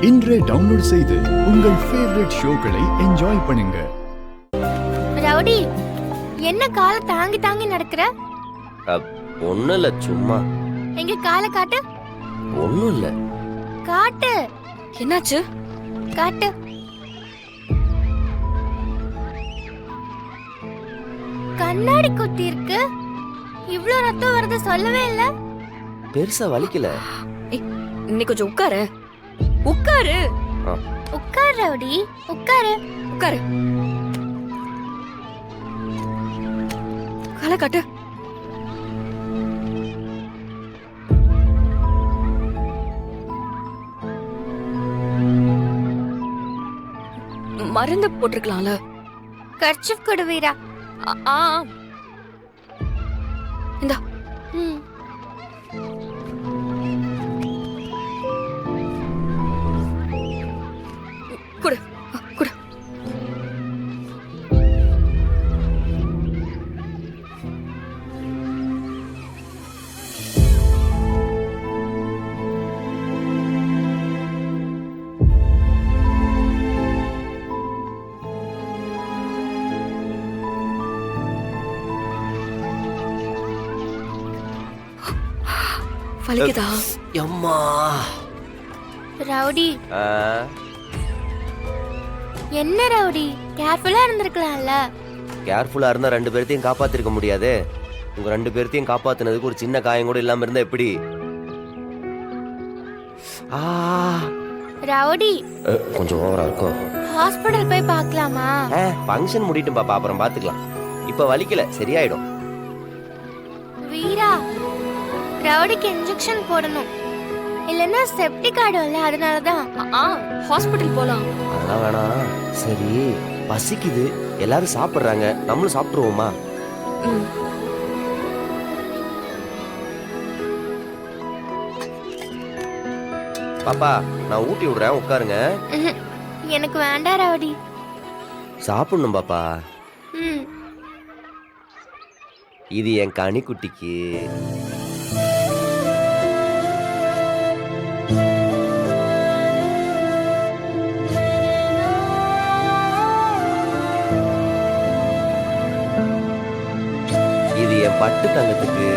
இன்றே டவுன்லோட் செய்து உங்கள் ஃபேவரட் ஷோக்களை என்ஜாய் பண்ணுங்க. ரவுடி, என்ன காலை தாங்கி தாங்கி நடக்கிற? ஒண்ணும் இல்ல, சும்மா. எங்க காலை காட்டு. ஒண்ணும் இல்ல. காட்டு. என்னாச்சு? காட்டு. கண்ணாடி குத்தி இருக்கு. இவ்ளோ ரத்தம் வருது சொல்லவே இல்ல. பெருசா வலிக்கல. நீ கொஞ்சம் உட்காரு. உட்காரு. உட்காரு ரவுடி, உட்காரு. உட்காரு. காலை காட்டு. மருந்து போட்டிருக்கலாம்ல. கர்ச்சிப் கொடு வீரா. இந்தா. குடு குடு. வலிக்குதா? அம்மா. ரவுடி, என்ன ரவுடி, கேர்ஃபுல்லா இருந்திருக்கலாம்ல. கேர்ஃபுல்லா இருந்தா ரெண்டு பேர்த்தையும் காப்பாத்திருக்க முடியாது. உங்க ரெண்டு பேர்த்தையும் காப்பாத்துனதுக்கு ஒரு சின்ன காயம் கூட இல்லாம இருந்தா எப்படி? ரவுடி, கொஞ்சம் ஓவரா இருக்கும். ஹாஸ்பிடல் போய் பார்க்கலாமா? ஃபங்க்ஷன் முடிட்டும் பாப்பா, அப்புறம் பாத்துக்கலாம். இப்ப வலிக்கல, சரியாயிடும். வீரா, ரவுடிக்கு இன்ஜெக்ஷன் போடணும். இல்லன்னா செப்டிக் ஆயிடும்ல, அதனாலதான். ஹாஸ்பிடல் போலாம். அதெல்லாம் வேணாம். சரி, பசிக்குது, எல்லாரும் சாப்பிடுறாங்க, நம்மளும் சாப்பிட்டுருவோமா? பாப்பா, நான் ஊட்டி விடுறேன், உட்காருங்க. எனக்கு வேண்டாம் ரவுடி. சாப்பிடணும் பாப்பா. இது என் கனிக்குட்டிக்கு. இது என் பட்டு தங்கத்துக்கு.